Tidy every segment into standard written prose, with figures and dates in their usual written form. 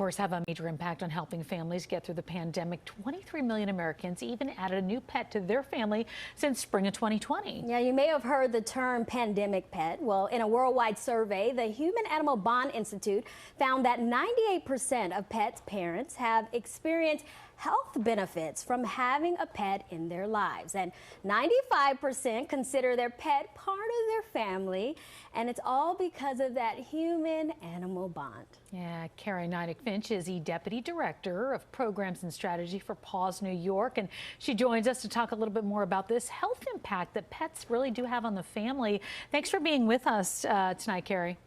course, have a major impact on helping families get through the pandemic. 23 million Americans even added a new pet to their family since spring of 2020. Yeah, you may have heard the term pandemic pet. Well, in a worldwide survey, the Human Animal Bond Institute found that 98% of pets' parents have experienced health benefits from having a pet in their lives. And 95% consider their pet part of their family. And it's all because of that human-animal bond. Yeah, Carrie Nydick Finch is the Deputy Director of Programs and Strategy for PAWS New York. And she joins us to talk a little bit more about this health impact that pets really do have on the family. Thanks for being with us tonight, Carrie.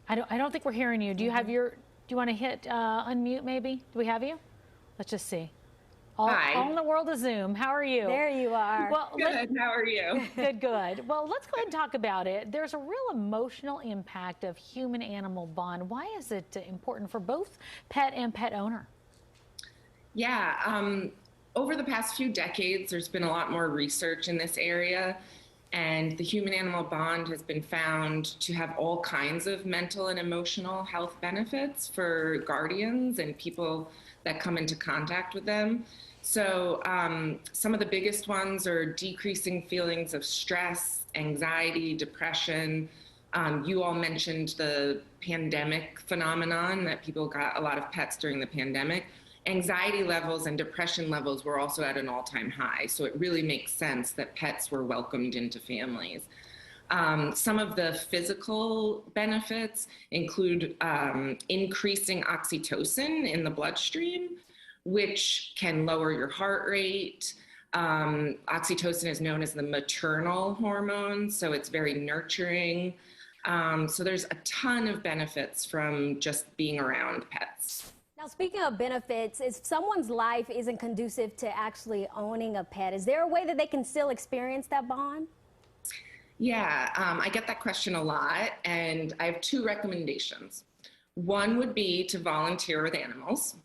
I don't think we're hearing you. Do you have your... Do you want to hit unmute maybe? Do we have you? Let's just see. Hi. All in the world of Zoom. How are you? There you are. Well, good. How are you? Good. Well, let's go ahead and talk about it. There's a real emotional impact of human-animal bond. Why is it important for both pet and pet owner? Yeah. Over the past few decades, there's been a lot more research in this area. And the human-animal bond has been found to have all kinds of mental and emotional health benefits for guardians and people that come into contact with them. So some of the biggest ones are decreasing feelings of stress, anxiety, depression. You all mentioned the pandemic phenomenon, that people got a lot of pets during the pandemic. Anxiety levels and depression levels were also at an all-time high. So it really makes sense that pets were welcomed into families. Some of the physical benefits include increasing oxytocin in the bloodstream, which can lower your heart rate. Oxytocin is known as the maternal hormone, so it's very nurturing. So there's a ton of benefits from just being around pets. Now, speaking of benefits, if someone's life isn't conducive to actually owning a pet, is there a way that they can still experience that bond? Yeah, I get that question a lot, and I have two recommendations. One would be to volunteer with animals.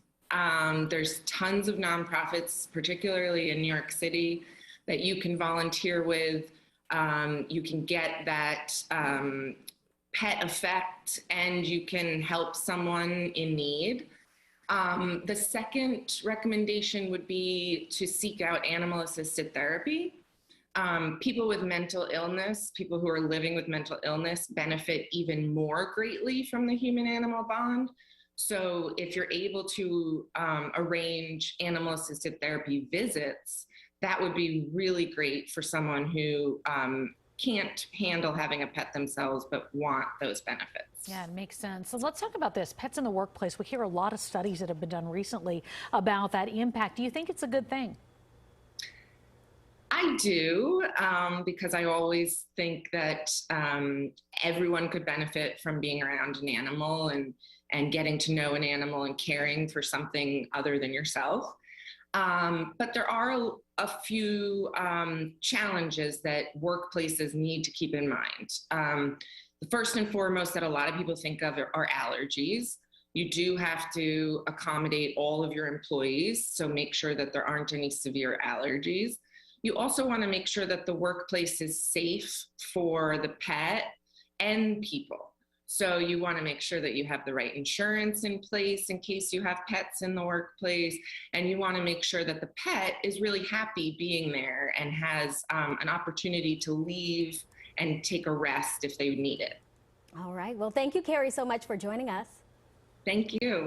There's tons of nonprofits, particularly in New York City, that you can volunteer with. You can get that pet effect, and you can help someone in need. The second recommendation would be to seek out animal-assisted therapy. People with mental illness, people who are living with mental illness, benefit even more greatly from the human-animal bond. So if you're able to arrange animal-assisted therapy visits, that would be really great for someone who can't handle having a pet themselves but want those benefits. Yeah, it makes sense. So let's talk about this. Pets in the workplace. We hear a lot of studies that have been done recently about that impact. Do you think it's a good thing? I do, because I always think that everyone could benefit from being around an animal and getting to know an animal and caring for something other than yourself. But there are a few challenges that workplaces need to keep in mind. The first and foremost that a lot of people think of are allergies. You do have to accommodate all of your employees, so make sure that there aren't any severe allergies. You also want to make sure that the workplace is safe for the pet and people. So you want to make sure that you have the right insurance in place in case you have pets in the workplace. And you want to make sure that the pet is really happy being there and has an opportunity to leave and take a rest if they need it. All right. Well, thank you, Carrie, so much for joining us. Thank you.